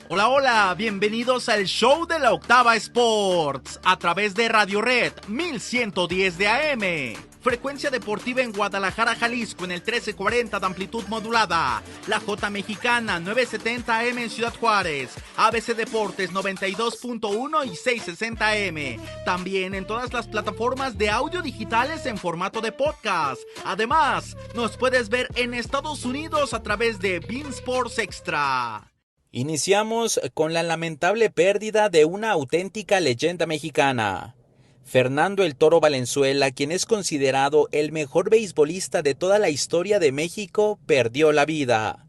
Hola, hola, bienvenidos al show de la Octava Sports a través de Radio Red 1110 de AM. Frecuencia deportiva en Guadalajara, Jalisco en el 1340 de amplitud modulada. La J Mexicana 970 AM en Ciudad Juárez. ABC Deportes 92.1 y 660 AM. También en todas las plataformas de audio digitales en formato de podcast. Además, nos puedes ver en Estados Unidos a través de beIN Sports Extra. Iniciamos con la lamentable pérdida de una auténtica leyenda mexicana. Fernando el Toro Valenzuela, quien es considerado el mejor beisbolista de toda la historia de México, perdió la vida.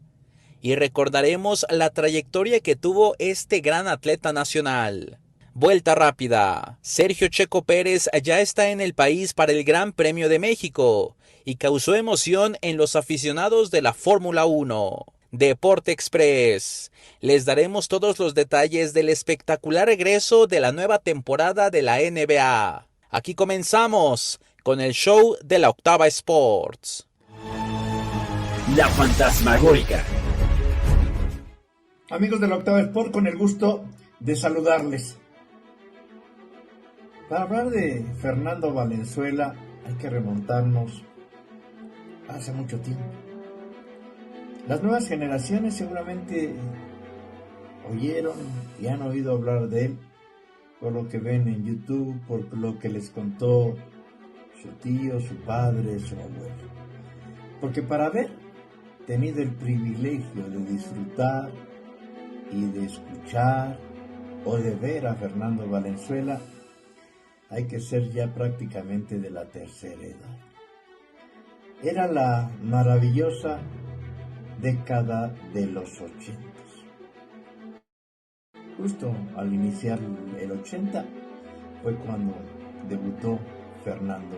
Y recordaremos la trayectoria que tuvo este gran atleta nacional. Vuelta rápida. Sergio Checo Pérez ya está en el país para el Gran Premio de México y causó emoción en los aficionados de la Fórmula 1. Deporte Express. Les daremos todos los detalles del espectacular regreso de la nueva temporada de la NBA. Aquí comenzamos con el show de la Octava Sports. La Fantasmagórica. Amigos de la Octava Sport, con el gusto de saludarles. Para hablar de Fernando Valenzuela hay que remontarnos hace mucho tiempo. Las nuevas generaciones seguramente oyeron y han oído hablar de él por lo que ven en YouTube, por lo que les contó su tío, su padre, su abuelo. Porque para haber tenido el privilegio de disfrutar y de escuchar o de ver a Fernando Valenzuela, hay que ser ya prácticamente de la tercera edad. Era la maravillosa década de los 80. Justo al iniciar el 80 fue cuando debutó Fernando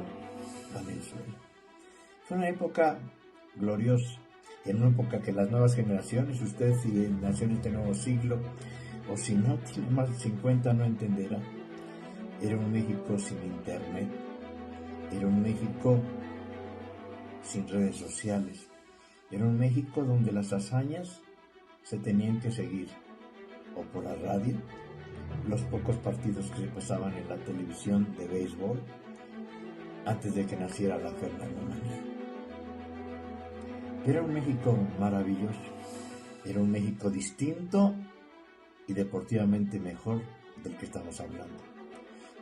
Valenzuela. Fue una época gloriosa, en una época que las nuevas generaciones, usted si nació en este nuevo siglo, o si no tiene más de 50 no entenderá. Era un México sin internet, era un México sin redes sociales, era un México donde las hazañas se tenían que seguir o por la radio, los pocos partidos que se pasaban en la televisión de béisbol antes de que naciera la Fernandomanía. Era un México maravilloso, era un México distinto y deportivamente mejor del que estamos hablando.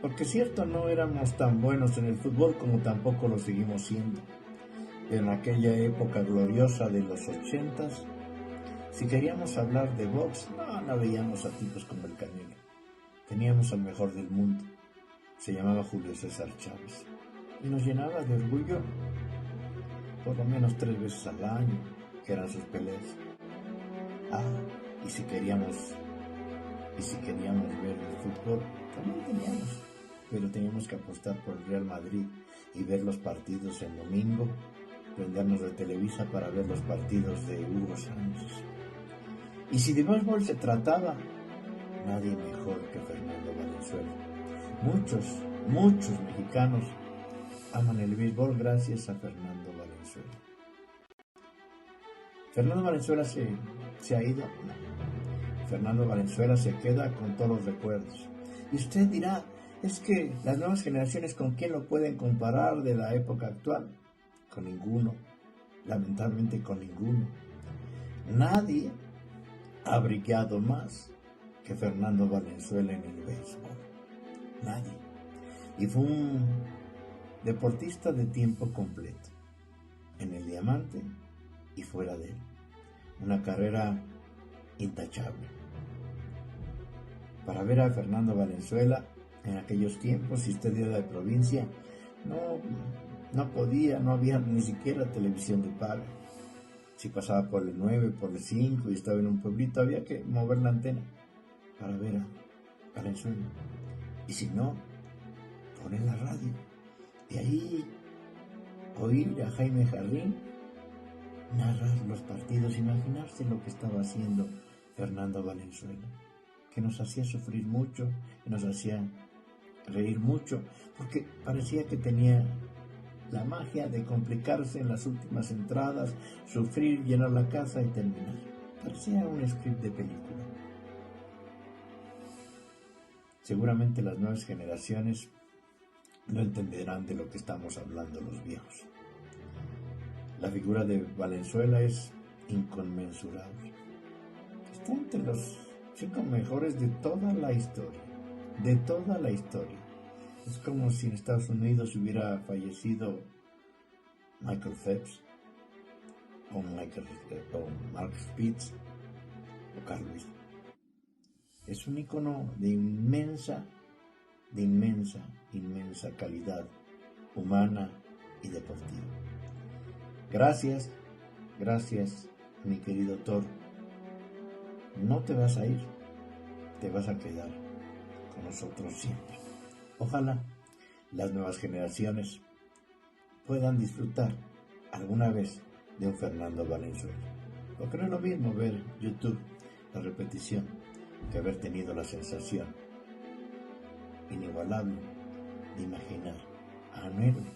Porque es cierto, no éramos tan buenos en el fútbol como tampoco lo seguimos siendo. En aquella época gloriosa de los 80s, si queríamos hablar de box, no veíamos a tipos como el Canelo. Teníamos al mejor del mundo, se llamaba Julio César Chávez, y nos llenaba de orgullo por lo menos 3 veces al año, que eran sus peleas. Y si queríamos ver el fútbol, también teníamos, pero teníamos que apostar por el Real Madrid y ver los partidos en domingo, prendernos de Televisa para ver los partidos de Hugo Sánchez. Y si de béisbol se trataba, nadie mejor que Fernando Valenzuela. Muchos mexicanos aman el béisbol gracias a Fernando Valenzuela. Fernando Valenzuela se ha ido. No. Fernando Valenzuela se queda con todos los recuerdos. Y usted dirá, es que las nuevas generaciones, ¿con quién lo pueden comparar de la época actual? Con ninguno, lamentablemente con ninguno. Nadie ha brillado más que Fernando Valenzuela en el béisbol. Nadie. Y fue un deportista de tiempo completo, en el diamante y fuera de él. Una carrera intachable. Para ver a Fernando Valenzuela en aquellos tiempos, si usted era de provincia, no había ni siquiera televisión de paga. Si pasaba por el 9, por el 5 y estaba en un pueblito, había que mover la antena para ver a Valenzuela. Y si no, poner la radio. Y ahí oír a Jaime Jarrín narrar los partidos, imaginarse lo que estaba haciendo Fernando Valenzuela, que nos hacía sufrir mucho, que nos hacía reír mucho, porque parecía que tenía la magia de complicarse en las últimas entradas, sufrir, llenar la casa y terminar. Parecía un script de película. seguramente las nuevas generaciones no entenderán de lo que estamos hablando los viejos. La figura de Valenzuela es inconmensurable. Está entre los 5 mejores de toda la historia. De toda la historia. Es como si en Estados Unidos hubiera fallecido Michael Phelps, o Mark Spitz, o Carl Lewis. Es un ícono de inmensa calidad humana y deportiva. Gracias, mi querido Thor. No te vas a ir, te vas a quedar con nosotros siempre. Ojalá las nuevas generaciones puedan disfrutar alguna vez de un Fernando Valenzuela. Porque no es lo mismo ver YouTube, la repetición, que haber tenido la sensación inigualable de imaginar a un héroe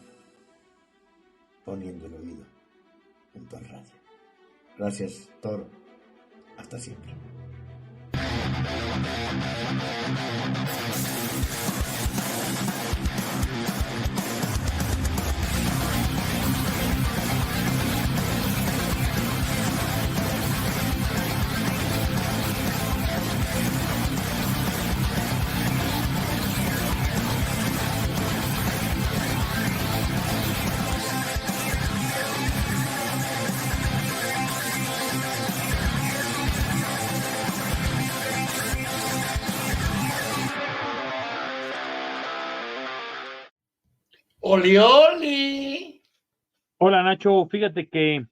poniendo el oído junto al radio. Gracias, Toro. Hasta siempre. ¡Oli, oli! Hola Nacho, fíjate que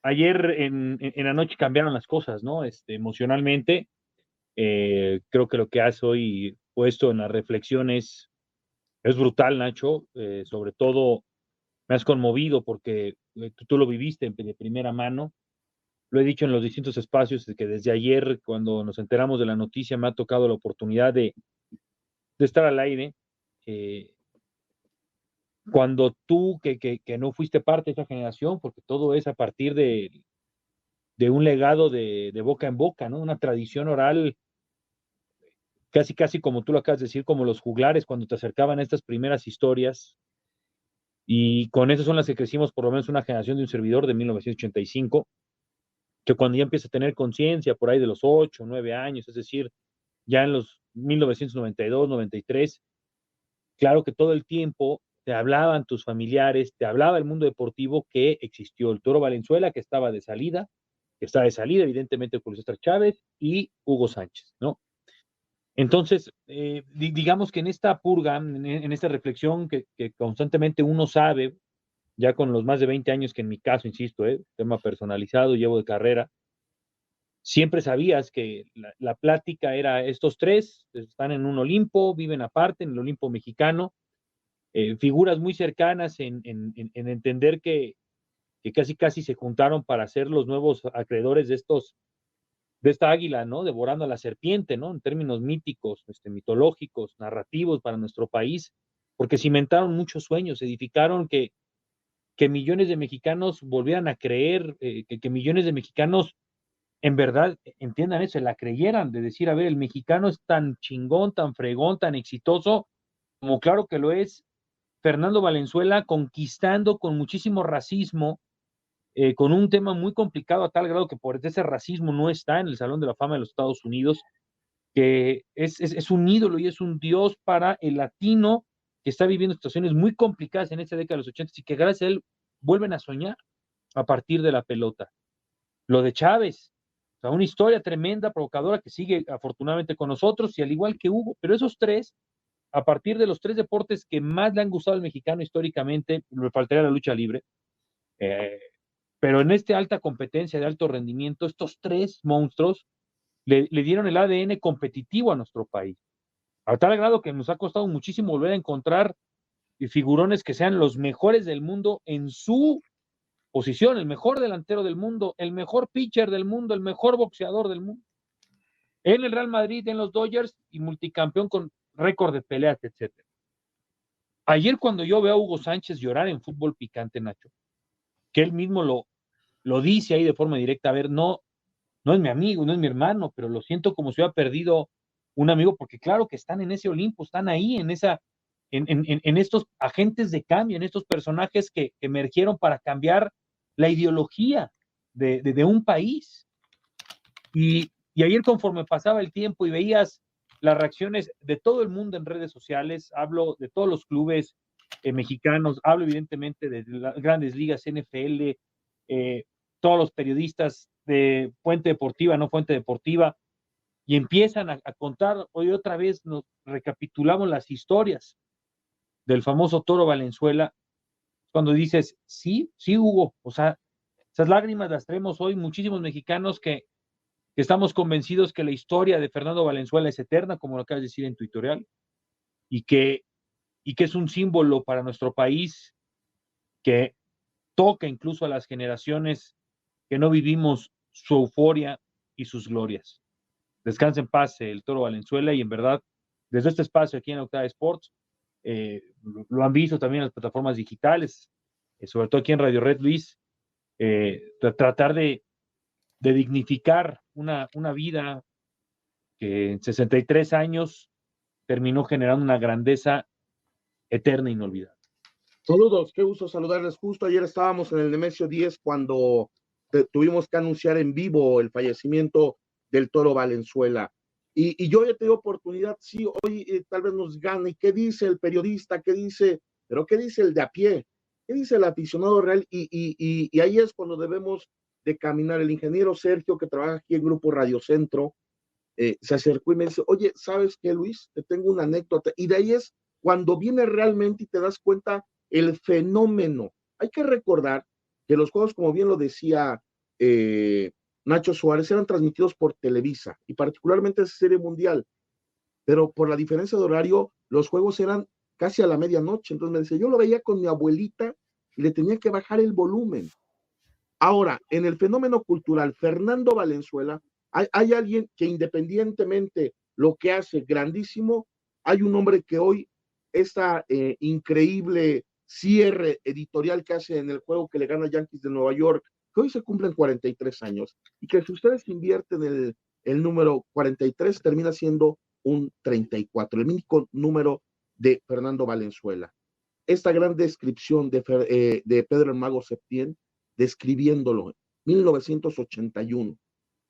ayer en la noche cambiaron las cosas, ¿no? Emocionalmente, creo que lo que has hoy puesto en la reflexión es brutal, Nacho. Sobre todo me has conmovido porque tú lo viviste de primera mano. Lo he dicho en los distintos espacios que desde ayer, cuando nos enteramos de la noticia, me ha tocado la oportunidad de estar al aire. Cuando tú, que no fuiste parte de esa generación, porque todo es a partir de un legado de boca en boca, ¿no? Una tradición oral, casi como tú lo acabas de decir, como los juglares cuando te acercaban a estas primeras historias, y con esas son las que crecimos, por lo menos una generación de un servidor de 1985, que cuando ya empieza a tener conciencia por ahí de los 8, 9 años, es decir, ya en los 1992, 93, claro que todo el tiempo te hablaban tus familiares, te hablaba el mundo deportivo que existió el Toro Valenzuela, que está de salida, evidentemente, con César Chávez y Hugo Sánchez, ¿no? Entonces, digamos que en esta purga, en esta reflexión que constantemente uno sabe, ya con los más de 20 años que en mi caso, insisto, tema personalizado, llevo de carrera, siempre sabías que la plática era estos tres, están en un Olimpo, viven aparte, en el Olimpo mexicano, figuras muy cercanas en entender que casi se juntaron para ser los nuevos acreedores de esta águila, ¿no? Devorando a la serpiente, ¿no? En términos míticos, mitológicos, narrativos para nuestro país, porque cimentaron muchos sueños, edificaron que millones de mexicanos volvieran a creer, que millones de mexicanos en verdad entiendan eso, la creyeran, de decir, a ver, el mexicano es tan chingón, tan fregón, tan exitoso, como claro que lo es Fernando Valenzuela, conquistando con muchísimo racismo, con un tema muy complicado a tal grado que por ese racismo no está en el Salón de la Fama de los Estados Unidos, que es un ídolo y es un dios para el latino que está viviendo situaciones muy complicadas en esta década de los 80 y que gracias a él vuelven a soñar a partir de la pelota. Lo de Chávez, o sea, una historia tremenda, provocadora, que sigue afortunadamente con nosotros, y al igual que Hugo, pero esos tres, a partir de los tres deportes que más le han gustado al mexicano históricamente, le faltaría la lucha libre, pero en esta alta competencia de alto rendimiento, estos tres monstruos le dieron el ADN competitivo a nuestro país, a tal grado que nos ha costado muchísimo volver a encontrar figurones que sean los mejores del mundo en su posición, el mejor delantero del mundo, el mejor pitcher del mundo, el mejor boxeador del mundo, en el Real Madrid, en los Dodgers, y multicampeón con récord de peleas, etc. Ayer cuando yo veo a Hugo Sánchez llorar en fútbol picante, Nacho, que él mismo lo dice ahí de forma directa, a ver, no es mi amigo, no es mi hermano, pero lo siento como si hubiera perdido un amigo, porque claro que están en ese Olimpo, están ahí en estos agentes de cambio, en estos personajes que emergieron para cambiar la ideología de un país. Y ayer, conforme pasaba el tiempo y veías las reacciones de todo el mundo en redes sociales, hablo de todos los clubes mexicanos, hablo evidentemente de las grandes ligas, NFL, todos los periodistas de Fuente Deportiva, no Fuente Deportiva, y empiezan a contar, hoy otra vez nos recapitulamos las historias del famoso Toro Valenzuela, cuando dices, sí, Hugo, o sea, esas lágrimas las traemos hoy muchísimos mexicanos que estamos convencidos que la historia de Fernando Valenzuela es eterna, como lo acabas de decir en tu editorial, y que es un símbolo para nuestro país que toca incluso a las generaciones que no vivimos su euforia y sus glorias. Descansa en paz el Toro Valenzuela, y en verdad, desde este espacio aquí en Octava Sports, lo han visto también en las plataformas digitales, sobre todo aquí en Radio Red, Luis, tratar de dignificar una vida que en 63 años terminó generando una grandeza eterna e inolvidable. Saludos, qué gusto saludarles. Justo ayer estábamos en el Nemesio 10 cuando tuvimos que anunciar en vivo el fallecimiento del Toro Valenzuela. Y yo ya tengo oportunidad, sí, hoy tal vez nos gane. ¿Qué dice el periodista? ¿Qué dice? Pero ¿qué dice el de a pie? ¿Qué dice el aficionado real? Y ahí es cuando debemos de caminar. El ingeniero Sergio, que trabaja aquí en Grupo Radio Centro, se acercó y me dice, oye, ¿sabes qué, Luis? Te tengo una anécdota. Y de ahí es cuando viene realmente y te das cuenta el fenómeno. Hay que recordar que los juegos, como bien lo decía Nacho Suárez, eran transmitidos por Televisa, y particularmente esa serie mundial, pero por la diferencia de horario, los juegos eran casi a la medianoche. Entonces me dice, yo lo veía con mi abuelita y le tenía que bajar el volumen. Ahora, en el fenómeno cultural, Fernando Valenzuela, hay alguien que independientemente lo que hace grandísimo, hay un hombre que hoy esta increíble cierre editorial que hace en el juego que le gana a Yankees de Nueva York, que hoy se cumplen 43 años, y que si ustedes invierten el número 43, termina siendo un 34, el mítico número de Fernando Valenzuela. Esta gran descripción de Pedro el Mago Septién, describiéndolo en 1981,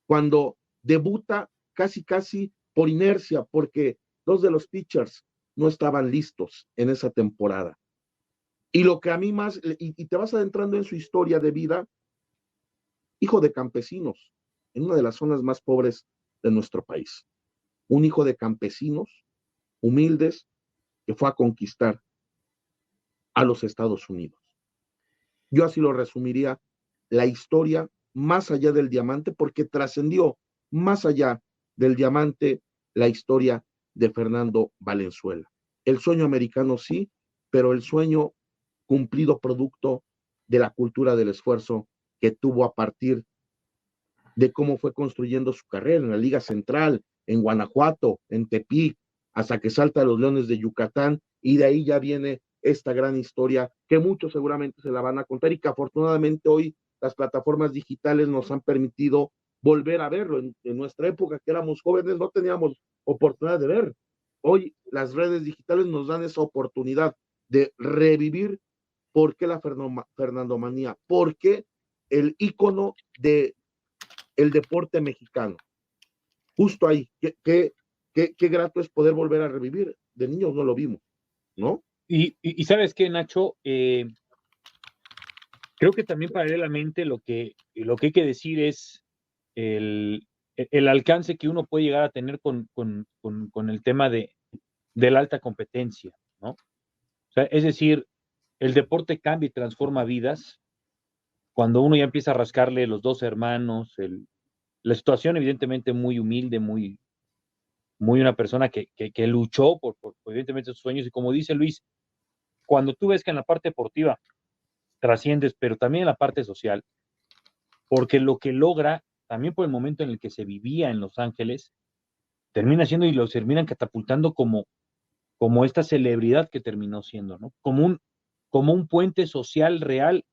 cuando debuta casi por inercia, porque dos de los pitchers no estaban listos en esa temporada. Y lo que a mí más, y te vas adentrando en su historia de vida, hijo de campesinos, en una de las zonas más pobres de nuestro país. Un hijo de campesinos humildes que fue a conquistar a los Estados Unidos. Yo así lo resumiría, la historia más allá del diamante, porque trascendió más allá del diamante la historia de Fernando Valenzuela. El sueño americano sí, pero el sueño cumplido producto de la cultura del esfuerzo que tuvo a partir de cómo fue construyendo su carrera en la Liga Central, en Guanajuato, en Tepic, hasta que salta a los Leones de Yucatán, y de ahí ya viene esta gran historia que muchos seguramente se la van a contar, y que afortunadamente hoy las plataformas digitales nos han permitido volver a verlo. En nuestra época, que éramos jóvenes, no teníamos oportunidad de ver. Hoy las redes digitales nos dan esa oportunidad de revivir por qué la Fernandomanía, por qué el ícono de el deporte mexicano. Justo ahí, qué grato es poder volver a revivir. De niños no lo vimos, ¿no? Y ¿sabes qué, Nacho? Creo que también paralelamente lo que hay que decir es el alcance que uno puede llegar a tener con el tema de la alta competencia, ¿no? O sea, es decir, el deporte cambia y transforma vidas. Cuando uno ya empieza a rascarle los dos hermanos, la situación evidentemente muy humilde, muy una persona que luchó por evidentemente sus sueños, y como dice Luis, cuando tú ves que en la parte deportiva trasciendes, pero también en la parte social, porque lo que logra, también por el momento en el que se vivía en Los Ángeles, termina siendo, y lo terminan catapultando como esta celebridad que terminó siendo, ¿no? Como un puente social real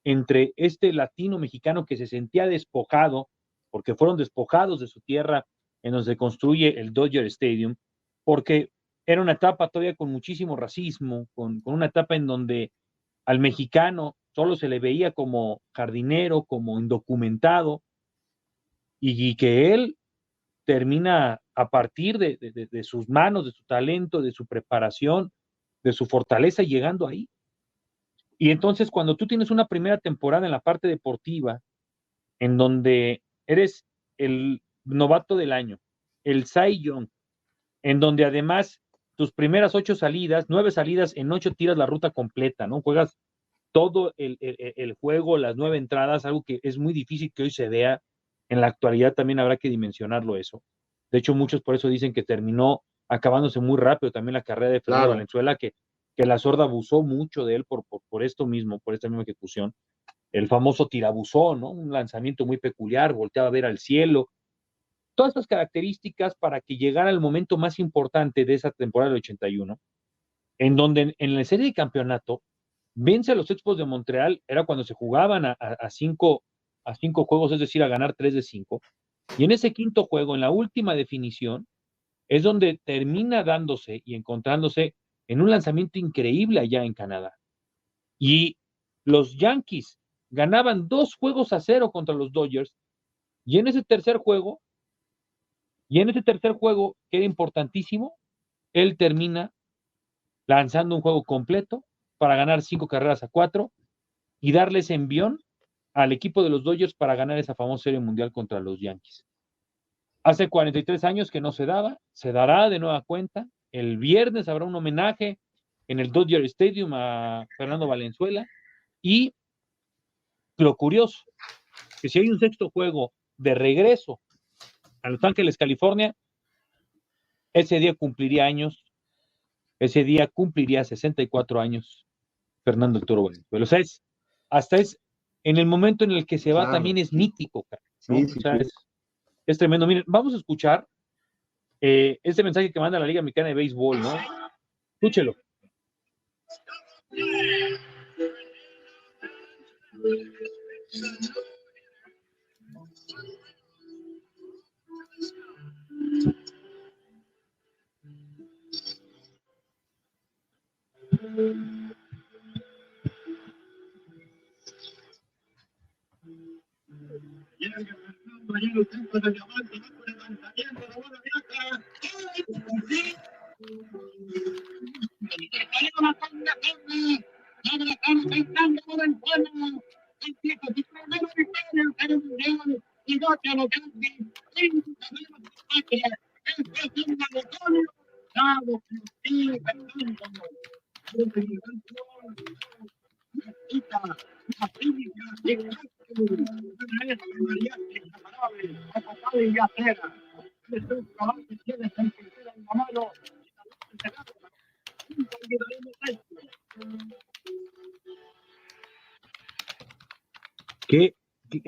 entre este latino mexicano que se sentía despojado, porque fueron despojados de su tierra en donde se construye el Dodger Stadium, porque era una etapa todavía con muchísimo racismo, con una etapa en donde al mexicano solo se le veía como jardinero, como indocumentado, y que él termina a partir de sus manos, de su talento, de su preparación, de su fortaleza, llegando ahí. Y entonces cuando tú tienes una primera temporada en la parte deportiva, en donde eres el novato del año, el Cy Young, en donde además tus primeras 8 salidas, 9 salidas, en 8 tiras la ruta completa, ¿no? Juegas todo el juego, las 9 entradas, algo que es muy difícil que hoy se vea. En la actualidad también habrá que dimensionarlo eso. De hecho, muchos por eso dicen que terminó acabándose muy rápido también la carrera de Fernando Valenzuela, que la Sorda abusó mucho de él por esto mismo, por esta misma ejecución. El famoso tirabuzón, ¿no? Un lanzamiento muy peculiar, volteaba a ver al cielo. Todas estas características para que llegara el momento más importante de esa temporada del 81, en donde en la serie de campeonato vence a los Expos de Montreal, era cuando se jugaban a 5 juegos, es decir, a ganar 3 de 5, y en ese quinto juego, en la última definición, es donde termina dándose y encontrándose en un lanzamiento increíble allá en Canadá. Y los Yankees ganaban 2-0 contra los Dodgers, y en ese tercer juego, que era importantísimo, él termina lanzando un juego completo para ganar 5-4 y darles envión al equipo de los Dodgers para ganar esa famosa serie mundial contra los Yankees. Hace 43 años que no se daba, se dará de nueva cuenta. El viernes habrá un homenaje en el Dodger Stadium a Fernando Valenzuela, y lo curioso, que si hay un sexto juego de regreso a Los Ángeles, California, ese día cumpliría 64 años Fernando el Toro Valenzuela. O sea, es en el momento en el que se va, también es mítico, ¿no? Sí, O sea, es tremendo. Miren, vamos a escuchar este mensaje que manda la Liga Mexicana de Béisbol, ¿no? Escúchelo.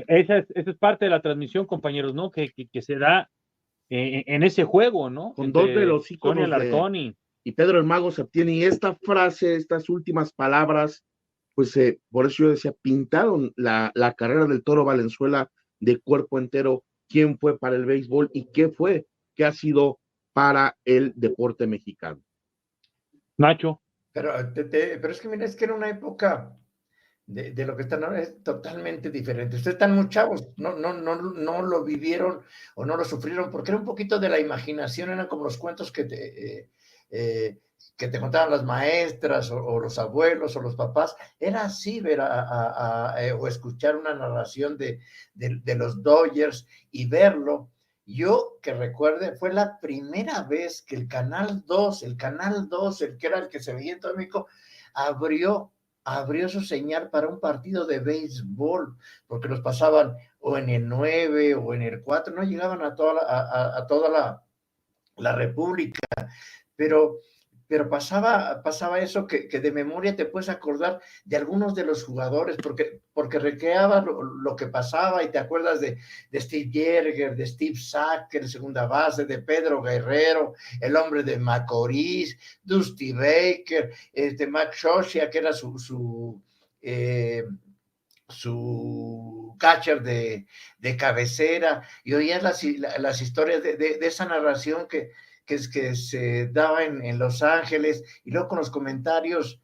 Esa es parte de la transmisión, compañeros, ¿no? Que se da en ese juego, ¿no? Con dos de los íconos y Pedro el Mago Septién, y esta frase, estas últimas palabras, pues por eso yo decía, pintaron la carrera del Toro Valenzuela de cuerpo entero, quién fue para el béisbol y qué ha sido para el deporte mexicano. Nacho. Pero es que mira, es que era una época de lo que están ahora, es totalmente diferente. Ustedes están muy chavos, no lo vivieron o no lo sufrieron, porque era un poquito de la imaginación, eran como los cuentos que te contaban las maestras o los abuelos o los papás. Era así ver o escuchar una narración de los Dodgers y verlo. Yo que recuerde, fue la primera vez que el Canal 2, el que era el que se veía en todo México, abrió su señal para un partido de béisbol, porque los pasaban o en el 9 o en el 4, no llegaban a toda la República, pero pasaba eso que de memoria te puedes acordar de algunos de los jugadores, porque recreaba lo que pasaba, y te acuerdas de Steve Yerger, de Steve Sacker, segunda base, de Pedro Guerrero, el hombre de Macorís, Dusty Baker, Matt Shoshia, que era su su catcher de cabecera, y oías las historias de esa narración que se daba en Los Ángeles, y luego con los comentarios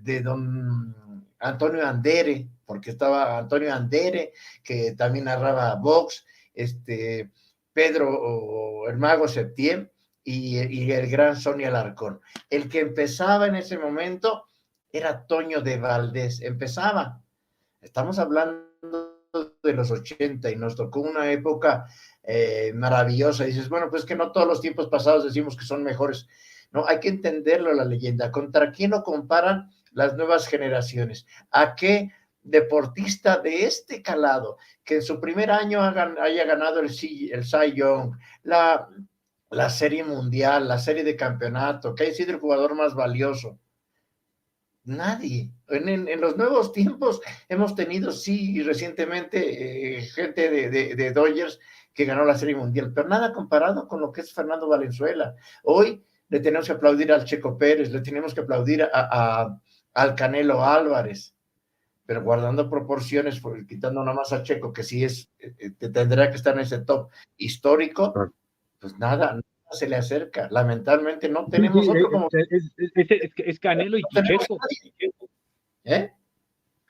de don Antonio Andere, porque estaba Antonio Andere, que también narraba box, Pedro, el Mago Septién, y el gran Sonny Alarcón. El que empezaba en ese momento era Toño de Valdés, empezaba. Estamos hablando de los 80 y nos tocó una época maravillosa. Dices, bueno, pues que no todos los tiempos pasados decimos que son mejores. No, hay que entenderlo, la leyenda. ¿Contra quién lo comparan las nuevas generaciones? ¿A qué deportista de este calado, que en su primer año haya ganado el Cy Young, la Serie Mundial, la Serie de Campeonato, que haya sido el jugador más valioso? Nadie. En los nuevos tiempos hemos tenido, sí, recientemente gente de Dodgers que ganó la Serie Mundial, pero nada comparado con lo que es Fernando Valenzuela. Hoy le tenemos que aplaudir al Checo Pérez, le tenemos que aplaudir al Canelo Álvarez, pero guardando proporciones, quitando nada más a Checo, que sí tendrá que estar en ese top histórico, pues nada se le acerca. Lamentablemente no tenemos otro como... Es Canelo y Checo.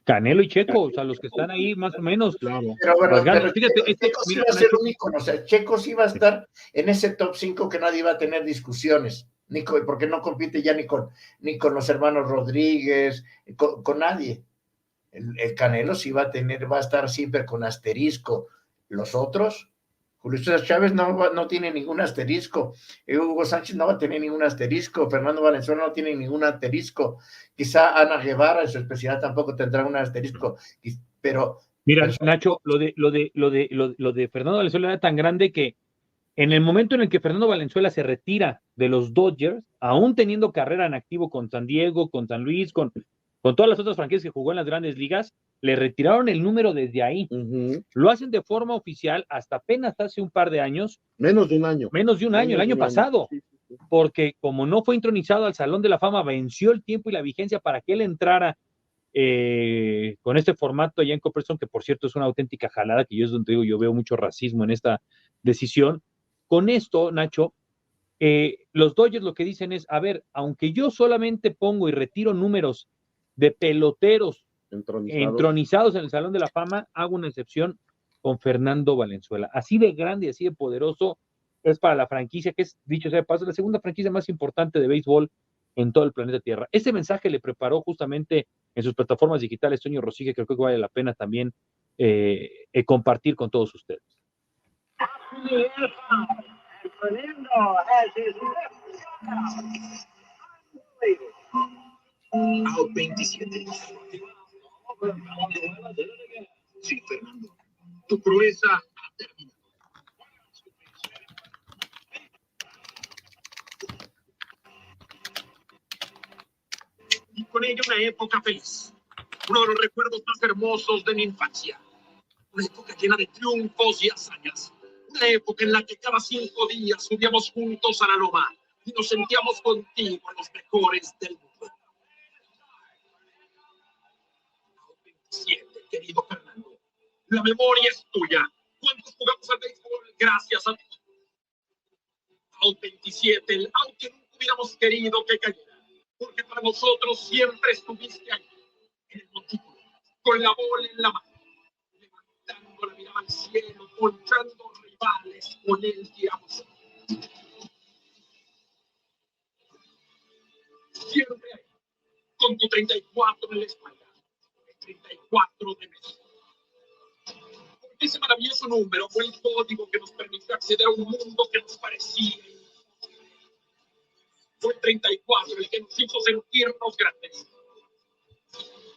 Canelo y Checo, o sea, los que están ahí más o menos. Claro. Pero fíjate, Checo sí va a ser un ícono, o sea, Checo sí va a estar en ese top 5 que nadie va a tener discusiones, porque no compite ya ni con los hermanos Rodríguez, con nadie. El Canelo sí va a estar siempre con asterisco. Los otros, Julio César Chávez no tiene ningún asterisco, Hugo Sánchez no va a tener ningún asterisco, Fernando Valenzuela no tiene ningún asterisco, quizá Ana Guevara en su especialidad tampoco tendrá un asterisco, pero... Mira, Nacho, lo de Fernando Valenzuela era tan grande que en el momento en el que Fernando Valenzuela se retira de los Dodgers, aún teniendo carrera en activo con San Diego, con San Luis, con todas las otras franquicias que jugó en las grandes ligas, le retiraron el número desde ahí. Uh-huh. Lo hacen de forma oficial hasta apenas hace un par de años. Menos de un año. El año pasado. Sí. Porque como no fue intronizado al Salón de la Fama, venció el tiempo y la vigencia para que él entrara con este formato allá en Copperstone, que por cierto es una auténtica jalada, que yo es donde digo, yo veo mucho racismo en esta decisión. Con esto, Nacho, los Dodgers lo que dicen es, a ver, aunque yo solamente pongo y retiro números de peloteros entronizados en el Salón de la Fama, hago una excepción con Fernando Valenzuela. Así de grande y así de poderoso es para la franquicia, que es, dicho sea de paso, la segunda franquicia más importante de béisbol en todo el planeta Tierra. Este mensaje le preparó justamente en sus plataformas digitales Toño Rosique, que creo que vale la pena también compartir con todos ustedes. Out 27. Sí, Fernando. Tu proeza ha terminado. Y con ella una época feliz. Uno de los recuerdos más hermosos de mi infancia. Una época llena de triunfos y hazañas. Una época en la que cada 5 días subíamos juntos a la loma y nos sentíamos contigo en los mejores del mundo. 27, querido Fernando. La memoria es tuya. ¿Cuántos jugamos al béisbol gracias a ti? Out 27, el out que nunca hubiéramos querido que cayera. Porque para nosotros siempre estuviste ahí, en el montículo, con la bola en la mano, levantando la mirada al cielo, ponchando rivales con el diablo. Siempre ahí, con tu 34 en la espalda. 34 de México. Ese maravilloso número fue el código que nos permitió acceder a un mundo que nos parecía imposible. Fue el 34 el que nos hizo sentirnos grandes,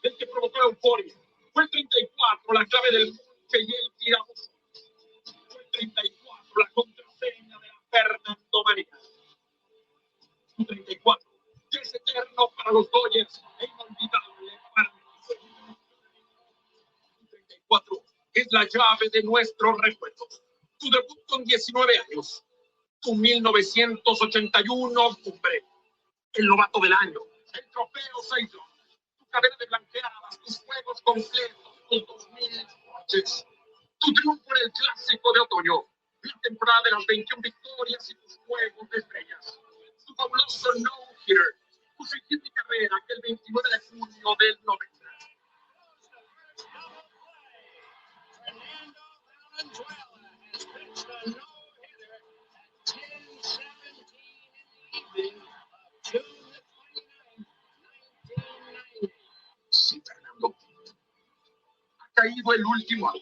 el que provocó la euforia. Fue el 34 la clave del monte y el tiramos. Fue el 34 la contraseña de la Fernando María. El 34 que es eterno para los Dodgers e inolvidable para nosotros. 34 es la llave de nuestros recuerdos. Tu debut con 19 años. Tu 1981 cumbre. El novato del año. El trofeo Cy Young. Tu cadena de blanqueadas. Tus juegos completos. los 2000 noches. Tu triunfo en el Clásico de Otoño, la temporada de las 21 victorias y tus juegos de estrellas. Tu fabuloso no-hitter, tu siguiente carrera que el 29 de junio del 90. Sí, Fernando. Ha caído el último out.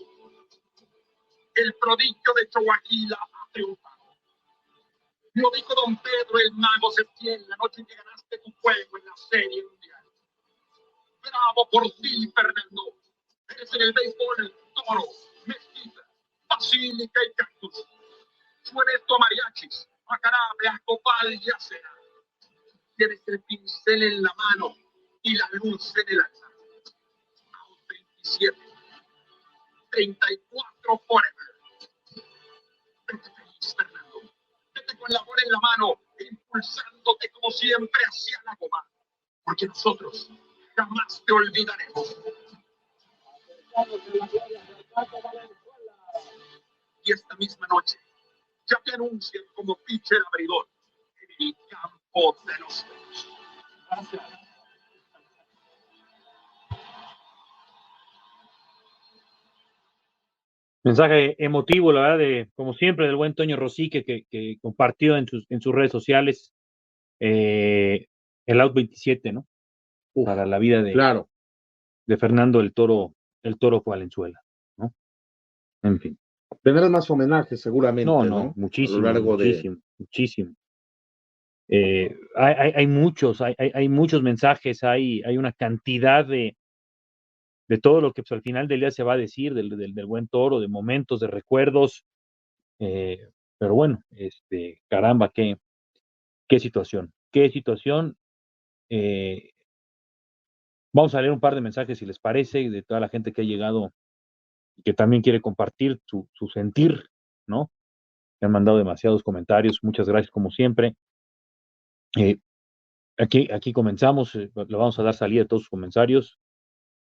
El prodigio de Choaquila ha triunfado. Lo dijo don Pedro el Mago Septién la noche en que ganaste tu juego en la Serie Mundial. Bravo por ti, Fernando. Eres en el béisbol Toro, Mezquita, Basílica y Cactus. Suena esto a mariachis, a jarabe, a copal y a cena. Tienes el pincel en la mano y la luz en el alma. Out 27, 34 forever. Vete feliz, Fernando. Vete con la bola en la mano, impulsándote como siempre hacia la goma. Porque nosotros jamás te olvidaremos. Y esta misma noche ya te anuncian como pitcher abridor en el campo de los Toros. Mensaje emotivo, la verdad, como siempre, del buen Toño Rosique, que compartió en sus redes sociales el Out 27, ¿no? Para la vida de Fernando el Toro Valenzuela, ¿no? En fin. Tendrás más homenajes seguramente, ¿no? Muchísimo, A lo largo muchísimo. Hay muchos mensajes, hay una cantidad de todo lo que pues, al final del día se va a decir del buen Toro, de momentos, de recuerdos, pero bueno, caramba, qué situación. Vamos a leer un par de mensajes si les parece, de toda la gente que ha llegado y que también quiere compartir su sentir, ¿no? Me han mandado demasiados comentarios, muchas gracias como siempre. Aquí comenzamos, le vamos a dar salida a todos sus comentarios.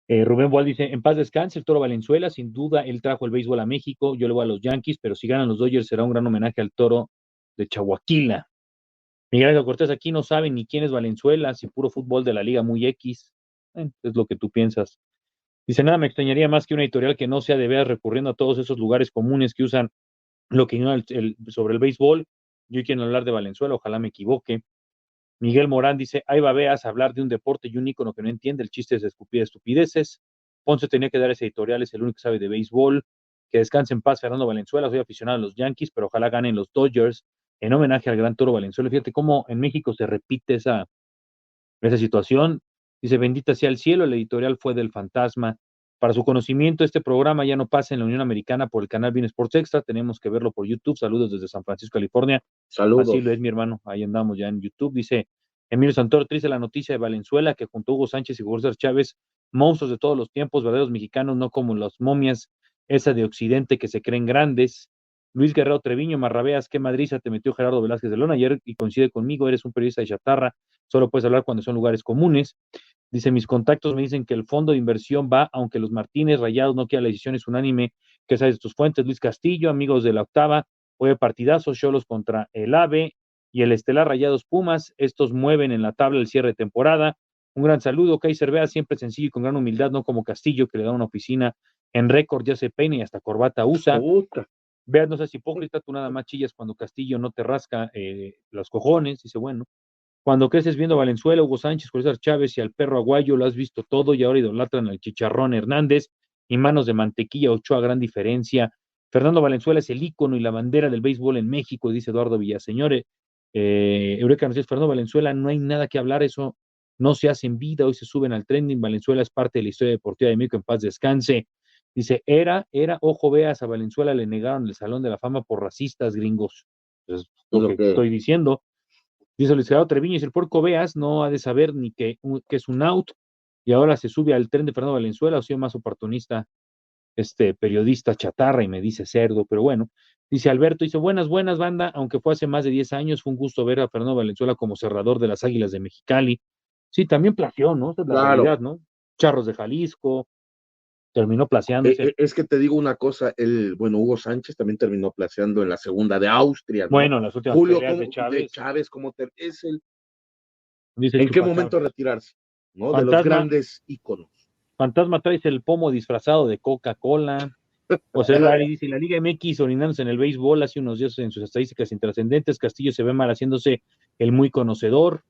Rubén Boal dice, en paz descanse el Toro Valenzuela, sin duda él trajo el béisbol a México, yo le voy a los Yankees, pero si ganan los Dodgers será un gran homenaje al Toro de Chahuaquila. Miguel Ángel Cortés, aquí no saben ni quién es Valenzuela, si puro fútbol de la Liga muy X, es lo que tú piensas. Dice, nada me extrañaría más que una editorial que no sea de veras recurriendo a todos esos lugares comunes que usan lo que ignoran sobre el béisbol. Yo quiero hablar de Valenzuela, ojalá me equivoque. Miguel Morán dice, ahí va Beas a hablar de un deporte y un ícono que no entiende, el chiste es escupir estupideces. Ponce tenía que dar ese editorial, es el único que sabe de béisbol. Que descanse en paz Fernando Valenzuela, soy aficionado a los Yankees, pero ojalá ganen los Dodgers en homenaje al gran Toro Valenzuela. Fíjate cómo en México se repite esa situación. Dice, bendita sea el cielo, el editorial fue del fantasma. Para su conocimiento, este programa ya no pasa en la Unión Americana por el canal Bein Sports Extra, tenemos que verlo por YouTube. Saludos desde San Francisco, California. Saludos. Así lo es, mi hermano, ahí andamos ya en YouTube. Dice Emilio Santoro, triste la noticia de Valenzuela, que junto a Hugo Sánchez y Jorge Chávez, monstruos de todos los tiempos, verdaderos mexicanos, no como las momias, esa de Occidente que se creen grandes. Luis Guerrero Treviño, Marrabeas, qué madriza te metió Gerardo Velázquez de Lona ayer y coincide conmigo, eres un periodista de chatarra, solo puedes hablar cuando son lugares comunes. Dice, mis contactos me dicen que el fondo de inversión va, aunque los Martínez Rayados no quieran la decisión es unánime, que sabes de tus fuentes. Luis Castillo, amigos de la octava, juegue partidazo, Xolos contra el AVE y el Estelar Rayados Pumas, estos mueven en la tabla el cierre de temporada. Un gran saludo, Kaiser Vea, siempre sencillo y con gran humildad, no como Castillo, que le da una oficina en récord, ya se peina y hasta corbata usa. Vea, no seas hipócrita, tú nada más chillas cuando Castillo no te rasca los cojones. Dice, bueno, cuando creces viendo a Valenzuela, Hugo Sánchez, Julio César Chávez y al perro Aguayo, lo has visto todo y ahora idolatran al Chicharrón Hernández y manos de mantequilla Ochoa, gran diferencia. Fernando Valenzuela es el ícono y la bandera del béisbol en México, dice Eduardo Villaseñor. Eureka nos dice, Fernando Valenzuela, no hay nada que hablar, eso no se hace en vida, hoy se suben al trending, Valenzuela es parte de la historia deportiva de México, en paz descanse. Dice, ojo, veas, a Valenzuela le negaron el Salón de la Fama por racistas gringos. Es lo que estoy diciendo. Dice Luis Gerardo Treviño, dice, el puerco Veas no ha de saber ni que es un out, y ahora se sube al tren de Fernando Valenzuela, o sea, más oportunista, periodista chatarra, y me dice cerdo, pero bueno. Dice Alberto, dice, buenas, banda, aunque fue hace más de 10 años, fue un gusto ver a Fernando Valenzuela como cerrador de las Águilas de Mexicali. Sí, también plagió, ¿no? Esa es la realidad, ¿no? Charros de Jalisco, terminó placeándose. Es que te digo una cosa, Hugo Sánchez también terminó placeando en la segunda de Austria, ¿no? Bueno, en las últimas Julio peleas de Chávez, Dice ¿en qué Chupa momento Chávez. retirarse? ¿No? De los grandes íconos. Fantasma traes el pomo disfrazado de Coca-Cola. José Lari dice, la Liga MX orinándose en el béisbol hace unos días en sus estadísticas intrascendentes. Castillo se ve mal haciéndose el muy conocedor.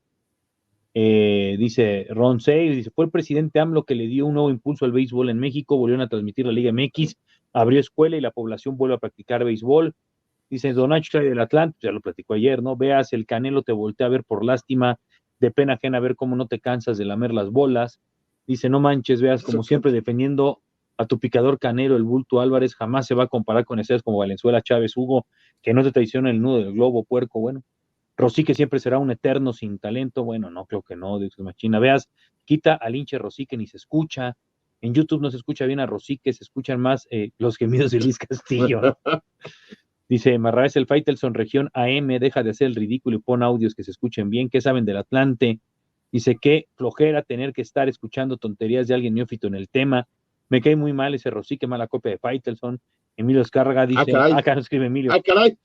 Dice Ron Sey, dice, fue el presidente AMLO que le dio un nuevo impulso al béisbol en México, volvieron a transmitir la Liga MX, abrió escuela y la población vuelve a practicar béisbol. Dice Don Nacho del Atlante, ya lo platicó ayer, ¿no? Veas, el Canelo te voltea a ver por lástima, de pena ajena ver cómo no te cansas de lamer las bolas. Dice, no manches, Veas, como siempre defendiendo a tu picador Canelo, el Bulto Álvarez, jamás se va a comparar con estrellas como Valenzuela, Chávez, Hugo, que no te traiciona el nudo del globo, puerco, bueno. Rosique siempre será un eterno sin talento. Bueno, no, creo que no, dice Machina. Veas, quita al hinche Rosique, ni se escucha. En YouTube no se escucha bien a Rosique, se escuchan más los gemidos de Luis Castillo. Dice Marraes, el Faitelson región AM, deja de hacer el ridículo y pon audios que se escuchen bien. ¿Qué saben del Atlante? Dice, qué flojera tener que estar escuchando tonterías de alguien neófito en el tema. Me cae muy mal ese Rosique, mala copia de Faitelson. Emilio Escárraga dice, acá no escribe Emilio.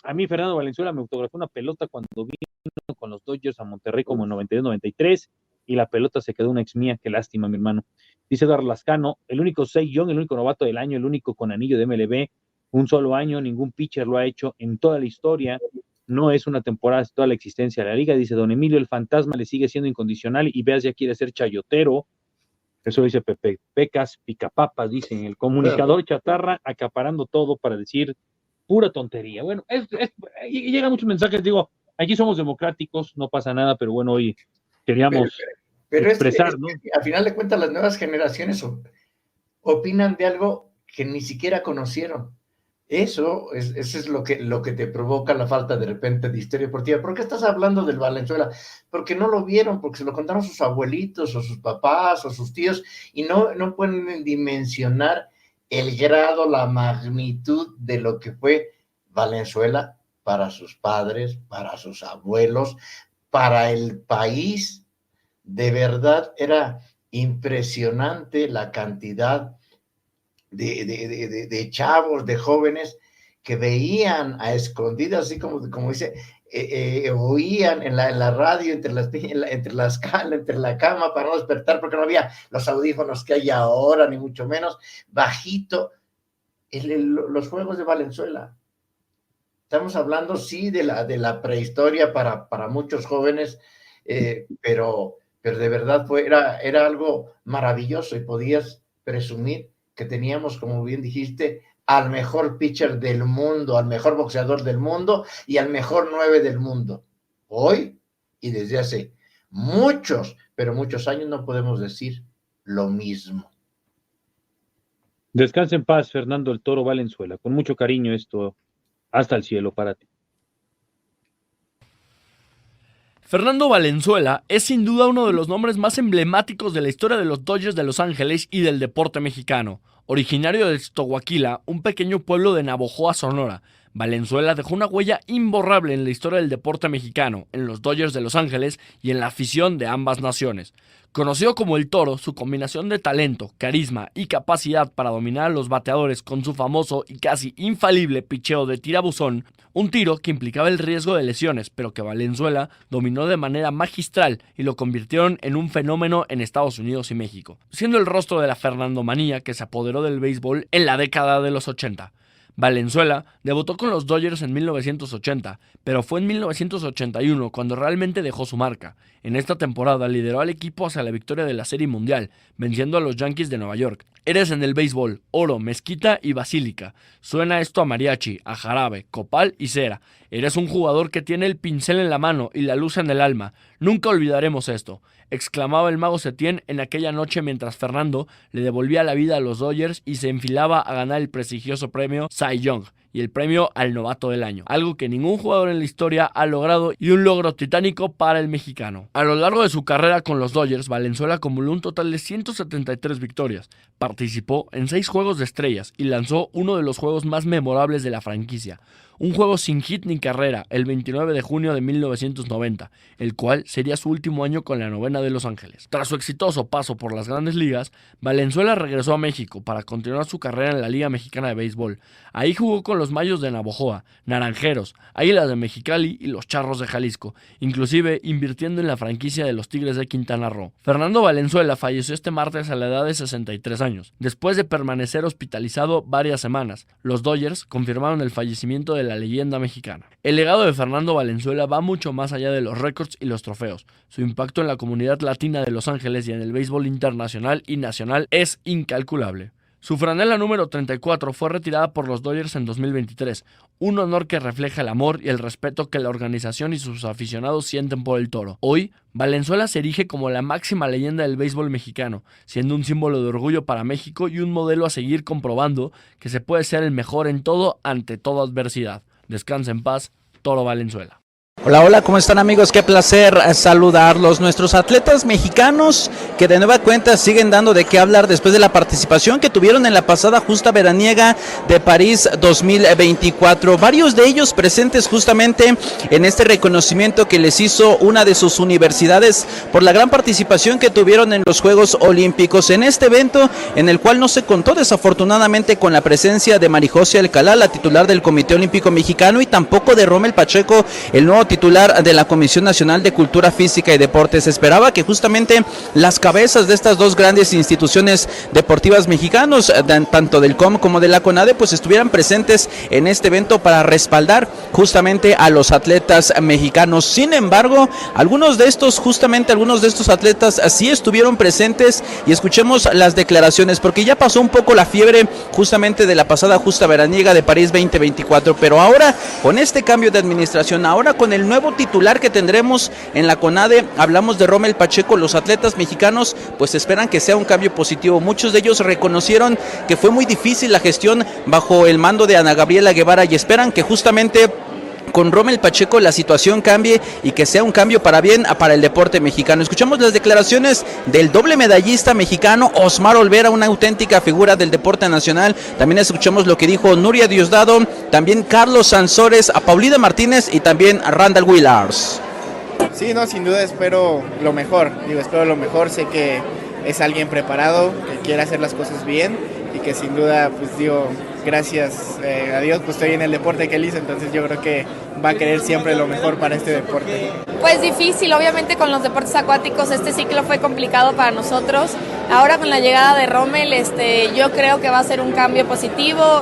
A mí Fernando Valenzuela me autografó una pelota cuando vino con los Dodgers a Monterrey como en 92-93 y la pelota se quedó una ex mía, qué lástima, mi hermano. Dice Eduardo Lascano, el único Cy Young, el único novato del año, el único con anillo de MLB, un solo año, ningún pitcher lo ha hecho en toda la historia, no es una temporada, es toda la existencia de la liga. Dice Don Emilio, el fantasma le sigue siendo incondicional y Veas ya quiere ser chayotero. Eso dice Pepe Pecas, picapapas, dicen, el comunicador chatarra acaparando todo para decir pura tontería. Bueno, y llegan muchos mensajes, digo, aquí somos democráticos, no pasa nada, pero bueno, hoy queríamos expresar, ¿no? Al final de cuentas, las nuevas generaciones opinan de algo que ni siquiera conocieron. Eso es lo que te provoca la falta de repente de historia deportiva. ¿Por qué estás hablando del Valenzuela? Porque no lo vieron, porque se lo contaron sus abuelitos o sus papás o sus tíos y no pueden dimensionar el grado, la magnitud de lo que fue Valenzuela para sus padres, para sus abuelos, para el país. De verdad era impresionante la cantidad de chavos, de jóvenes que veían a escondidas, así como dice, oían en la radio entre la cama para no despertar, porque no había los audífonos que hay ahora, ni mucho menos, bajito, los juegos de Valenzuela. Estamos hablando, sí, de la prehistoria para muchos jóvenes, pero de verdad era algo maravilloso y podías presumir que teníamos, como bien dijiste, al mejor pitcher del mundo, al mejor boxeador del mundo y al mejor 9 del mundo. Hoy, y desde hace muchos, pero muchos años, no podemos decir lo mismo. Descansa en paz, Fernando el Toro Valenzuela. Con mucho cariño esto, hasta el cielo para ti. Fernando Valenzuela es sin duda uno de los nombres más emblemáticos de la historia de los Dodgers de Los Ángeles y del deporte mexicano. Originario de Ixtohuaquila, un pequeño pueblo de Navojoa, Sonora, Valenzuela dejó una huella imborrable en la historia del deporte mexicano, en los Dodgers de Los Ángeles y en la afición de ambas naciones. Conocido como el Toro, su combinación de talento, carisma y capacidad para dominar a los bateadores con su famoso y casi infalible picheo de tirabuzón, un tiro que implicaba el riesgo de lesiones, pero que Valenzuela dominó de manera magistral y lo convirtieron en un fenómeno en Estados Unidos y México, siendo el rostro de la Fernandomanía que se apoderó del béisbol en la década de los 80. Valenzuela debutó con los Dodgers en 1980, pero fue en 1981 cuando realmente dejó su marca. En esta temporada lideró al equipo hacia la victoria de la Serie Mundial, venciendo a los Yankees de Nueva York. Eres en el béisbol, oro, mezquita y basílica. Suena esto a mariachi, a jarabe, copal y cera. Eres un jugador que tiene el pincel en la mano y la luz en el alma. Nunca olvidaremos esto, exclamaba el mago Setién en aquella noche mientras Fernando le devolvía la vida a los Dodgers y se enfilaba a ganar el prestigioso premio Cy Young. y el premio al novato del año, algo que ningún jugador en la historia ha logrado y un logro titánico para el mexicano. A lo largo de su carrera con los Dodgers, Valenzuela acumuló un total de 173 victorias, participó en 6 juegos de estrellas y lanzó uno de los juegos más memorables de la franquicia, un juego sin hit ni carrera, el 29 de junio de 1990, el cual sería su último año con la novena de Los Ángeles. Tras su exitoso paso por las grandes ligas, Valenzuela regresó a México para continuar su carrera en la Liga Mexicana de Béisbol. Ahí jugó con los Mayos de Navojoa, Naranjeros, Águilas de Mexicali y los Charros de Jalisco, inclusive invirtiendo en la franquicia de los Tigres de Quintana Roo. Fernando Valenzuela falleció este martes a la edad de 63 años, después de permanecer hospitalizado varias semanas. Los Dodgers confirmaron el fallecimiento de la leyenda mexicana. El legado de Fernando Valenzuela va mucho más allá de los récords y los trofeos. Su impacto en la comunidad latina de Los Ángeles y en el béisbol internacional y nacional es incalculable. Su franela número 34 fue retirada por los Dodgers en 2023, un honor que refleja el amor y el respeto que la organización y sus aficionados sienten por el Toro. Hoy, Valenzuela se erige como la máxima leyenda del béisbol mexicano, siendo un símbolo de orgullo para México y un modelo a seguir, comprobando que se puede ser el mejor en todo ante toda adversidad. Descansa en paz, Toro Valenzuela. Hola, hola, ¿cómo están, amigos? Qué placer saludarlos. Nuestros atletas mexicanos que de nueva cuenta siguen dando de qué hablar después de la participación que tuvieron en la pasada justa veraniega de París 2024. Varios de ellos presentes justamente en este reconocimiento que les hizo una de sus universidades por la gran participación que tuvieron en los Juegos Olímpicos. En este evento en el cual no se contó desafortunadamente con la presencia de Marijosia Alcalá, la titular del Comité Olímpico Mexicano, y tampoco de Rommel Pacheco, el nuevo titular de la Comisión Nacional de Cultura Física y Deportes. Se esperaba que justamente las cabezas de estas dos grandes instituciones deportivas mexicanos, tanto del COM como de la CONADE, pues estuvieran presentes en este evento para respaldar justamente a los atletas mexicanos. Sin embargo, algunos de estos atletas sí estuvieron presentes, y escuchemos las declaraciones, porque ya pasó un poco la fiebre justamente de la pasada justa veraniega de París 2024, pero ahora con este cambio de administración, ahora con el nuevo titular que tendremos en la CONADE, hablamos de Rommel Pacheco, los atletas mexicanos pues esperan que sea un cambio positivo. Muchos de ellos reconocieron que fue muy difícil la gestión bajo el mando de Ana Gabriela Guevara y esperan que justamente con Rommel Pacheco la situación cambie y que sea un cambio para bien para el deporte mexicano. Escuchamos las declaraciones del doble medallista mexicano Osmar Olvera, una auténtica figura del deporte nacional. También escuchamos lo que dijo Nuria Diosdado, también Carlos Sansores, a Paulina Martínez y también a Randall Willars. Sí, no, sin duda espero lo mejor. Sé que es alguien preparado, que quiere hacer las cosas bien y que sin duda, pues gracias a Dios, pues estoy en el deporte que él hizo, entonces yo creo que va a querer siempre lo mejor para este deporte. Pues difícil, obviamente con los deportes acuáticos este ciclo fue complicado para nosotros. Ahora con la llegada de Rommel, yo creo que va a ser un cambio positivo,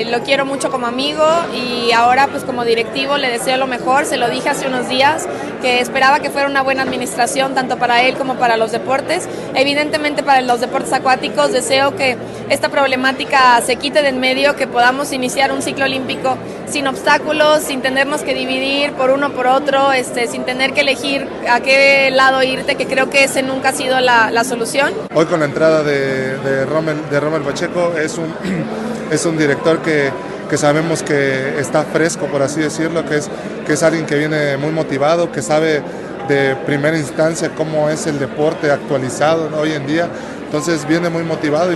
lo quiero mucho como amigo y ahora pues como directivo le deseo lo mejor. Se lo dije hace unos días que esperaba que fuera una buena administración tanto para él como para los deportes. Evidentemente para los deportes acuáticos deseo que esta problemática se quite del medio, que podamos iniciar un ciclo olímpico sin obstáculos, sin tenernos que dividir por uno por otro, sin tener que elegir a qué lado irte, que creo que ese nunca ha sido la solución. Hoy con la entrada de Rommel Pacheco es un director que sabemos que está fresco, por así decirlo, que es alguien que viene muy motivado, que sabe de primera instancia cómo es el deporte actualizado, ¿no?, hoy en día. Entonces viene muy motivado y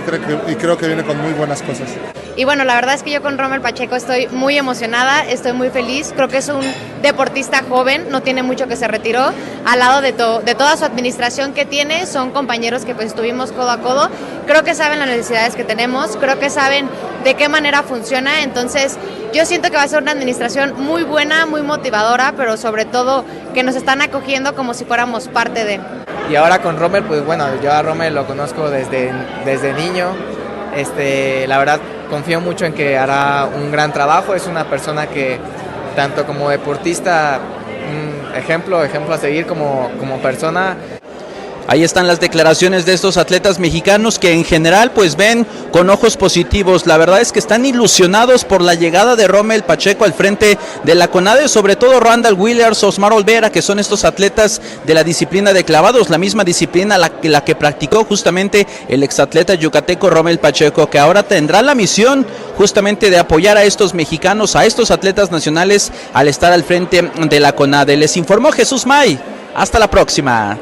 creo que viene con muy buenas cosas. Y bueno, la verdad es que yo con Rommel Pacheco estoy muy emocionada, estoy muy feliz. Creo que es un deportista joven, no tiene mucho que se retiró. Al lado de toda su administración que tiene, son compañeros que pues estuvimos codo a codo. Creo que saben las necesidades que tenemos, creo que saben de qué manera funciona. Entonces yo siento que va a ser una administración muy buena, muy motivadora, pero sobre todo que nos están acogiendo como si fuéramos parte de. Y ahora con Rommel, pues bueno, yo a Rommel lo conozco desde niño. La verdad confío mucho en que hará un gran trabajo. Es una persona que tanto como deportista, ejemplo a seguir como persona. Ahí están las declaraciones de estos atletas mexicanos que en general pues ven con ojos positivos. La verdad es que están ilusionados por la llegada de Rommel Pacheco al frente de la CONADE, sobre todo Randall Williams, Osmar Olvera, que son estos atletas de la disciplina de clavados, la misma disciplina la que practicó justamente el exatleta yucateco Rommel Pacheco, que ahora tendrá la misión justamente de apoyar a estos mexicanos, a estos atletas nacionales al estar al frente de la CONADE. Les informó Jesús May. Hasta la próxima.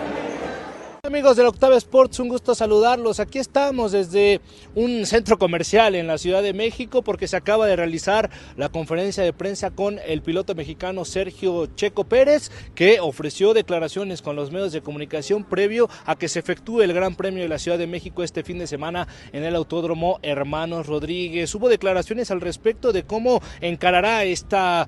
Amigos de la Octava Sports, un gusto saludarlos. Aquí estamos desde un centro comercial en la Ciudad de México porque se acaba de realizar la conferencia de prensa con el piloto mexicano Sergio Checo Pérez, que ofreció declaraciones con los medios de comunicación previo a que se efectúe el Gran Premio de la Ciudad de México este fin de semana en el Autódromo Hermanos Rodríguez. Hubo declaraciones al respecto de cómo encarará esta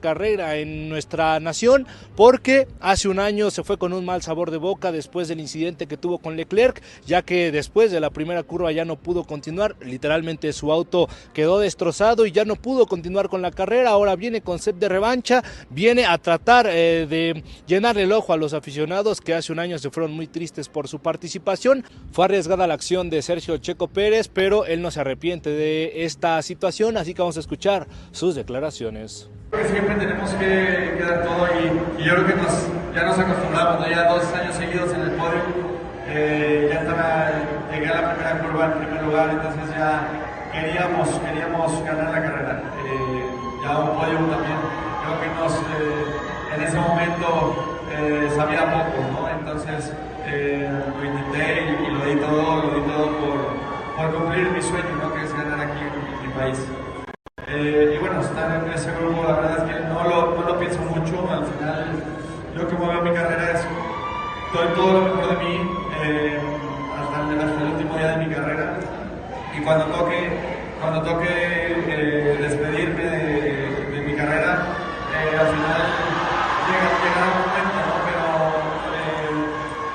carrera en nuestra nación, porque hace un año se fue con un mal sabor de boca después del incidente que tuvo con Leclerc, ya que después de la primera curva ya no pudo continuar, literalmente su auto quedó destrozado y ya no pudo continuar con la carrera. Ahora viene con sed de revancha, viene a tratar de llenar el ojo a los aficionados que hace un año se fueron muy tristes por su participación. Fue arriesgada la acción de Sergio Checo Pérez, pero él no se arrepiente de esta situación, así que vamos a escuchar sus declaraciones. Siempre tenemos que dar todo y yo creo que ya nos acostumbramos, ¿no? Ya 2 años seguidos en el podio, llegué a la primera curva en primer lugar, entonces ya queríamos ganar la carrera, ya un podio también, creo que en ese momento sabía poco, ¿no? Entonces lo intenté y lo di todo por cumplir mi sueño, ¿no? Que es ganar aquí en mi país. Y bueno, estar en ese grupo, la verdad es que no lo pienso mucho. Al final, lo que mueve mi carrera es doy todo lo mejor de mí hasta el último día de mi carrera. Y cuando toque despedirme de mi carrera, al final llegará un momento, ¿no? Pero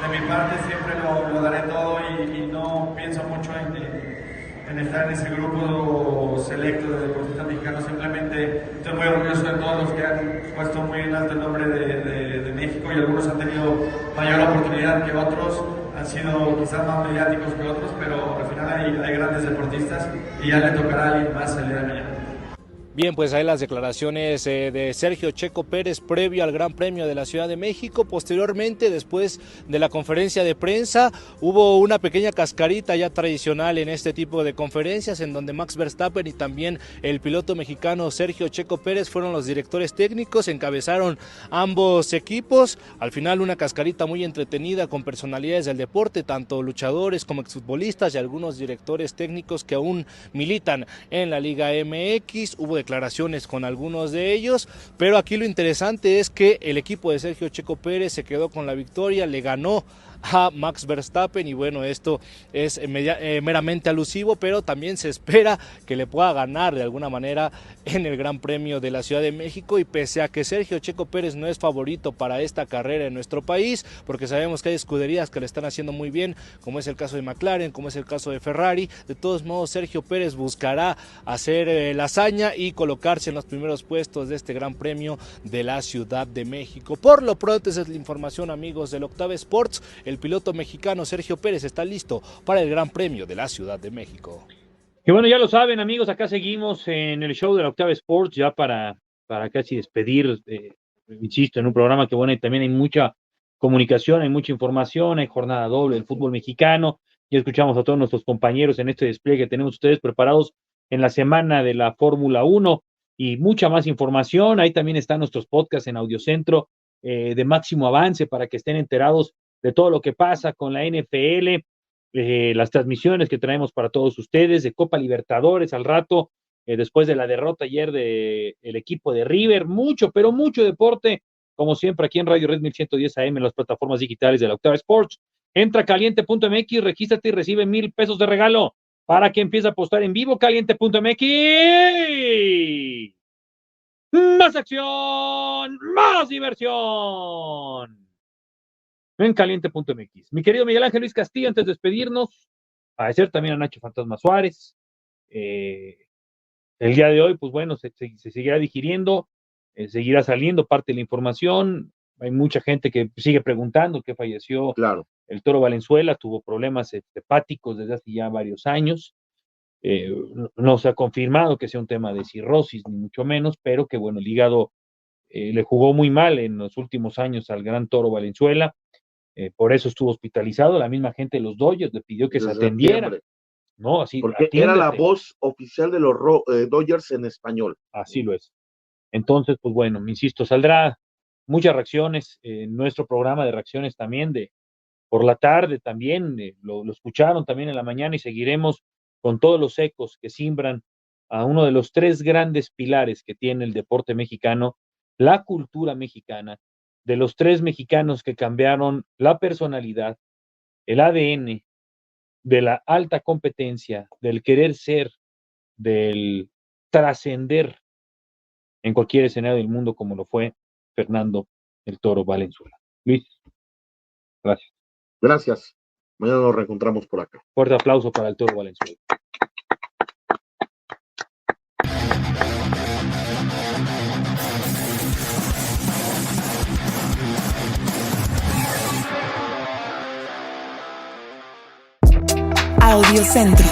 de mi parte siempre lo daré todo y no pienso mucho en estar en ese grupo selecto de deportistas mexicanos. Simplemente estoy muy orgulloso de todos los que han puesto muy en alto el nombre de México, y algunos han tenido mayor oportunidad que otros, han sido quizás más mediáticos que otros, pero al final hay grandes deportistas y ya le tocará a alguien más el día de mañana. Bien, pues ahí las declaraciones de Sergio Checo Pérez previo al Gran Premio de la Ciudad de México. Posteriormente, después de la conferencia de prensa, hubo una pequeña cascarita ya tradicional en este tipo de conferencias, en donde Max Verstappen y también el piloto mexicano Sergio Checo Pérez fueron los directores técnicos, encabezaron ambos equipos. Al final una cascarita muy entretenida con personalidades del deporte, tanto luchadores como exfutbolistas y algunos directores técnicos que aún militan en la Liga MX. Hubo declaraciones con algunos de ellos, pero aquí lo interesante es que el equipo de Sergio Checo Pérez se quedó con la victoria, le ganó a Max Verstappen, y bueno, esto es meramente alusivo, pero también se espera que le pueda ganar de alguna manera en el Gran Premio de la Ciudad de México. Y pese a que Sergio Checo Pérez no es favorito para esta carrera en nuestro país, porque sabemos que hay escuderías que le están haciendo muy bien, como es el caso de McLaren, como es el caso de Ferrari, de todos modos Sergio Pérez buscará hacer la hazaña y colocarse en los primeros puestos de este Gran Premio de la Ciudad de México. Por lo pronto, esa es la información, amigos del Octava Sports. El piloto mexicano Sergio Pérez está listo para el Gran Premio de la Ciudad de México. Que bueno, ya lo saben, amigos, acá seguimos en el show de la Octava Sports, ya para casi despedir, insisto, en un programa que bueno, y también hay mucha comunicación, hay mucha información, hay jornada doble del fútbol mexicano. Ya escuchamos a todos nuestros compañeros en este despliegue que tenemos ustedes preparados en la semana de la Fórmula 1 y mucha más información. Ahí también están nuestros podcasts en Audiocentro de Máximo Avance para que estén enterados de todo lo que pasa con la NFL, las transmisiones que traemos para todos ustedes, de Copa Libertadores al rato, después de la derrota ayer del equipo de River. Mucho, pero mucho deporte, como siempre aquí en Radio Red 1110 AM, en las plataformas digitales de la Octava Sports. Entra a caliente.mx, regístrate y recibe $1,000 de regalo para que empiece a apostar en vivo. Caliente.mx. Más acción, más diversión en caliente.mx. Mi querido Miguel Ángel Luis Castillo, antes de despedirnos, agradecer también a Nacho Fantasma Suárez. El día de hoy, pues bueno, se seguirá digiriendo, seguirá saliendo parte de la información. hay mucha gente que sigue preguntando qué falleció. Claro. El Toro Valenzuela tuvo problemas hepáticos desde hace ya varios años. No se ha confirmado que sea un tema de cirrosis, ni mucho menos, pero que bueno, el hígado le jugó muy mal en los últimos años al gran Toro Valenzuela. Por eso estuvo hospitalizado. La misma gente de los Dodgers le pidió que se atendiera. ¿No? Así, porque era la voz oficial de los Dodgers en español. Así lo es. Entonces, pues bueno, me insisto, saldrá muchas reacciones en nuestro programa de reacciones también por la tarde también, lo escucharon también en la mañana y seguiremos con todos los ecos que simbran a uno de los 3 grandes pilares que tiene el deporte mexicano, la cultura mexicana, de los 3 mexicanos que cambiaron la personalidad, el ADN, de la alta competencia, del querer ser, del trascender en cualquier escenario del mundo como lo fue Fernando el Toro Valenzuela. Luis, gracias. Gracias. Mañana nos reencontramos por acá. Fuerte aplauso para el Toro Valenzuela. Audio Centro.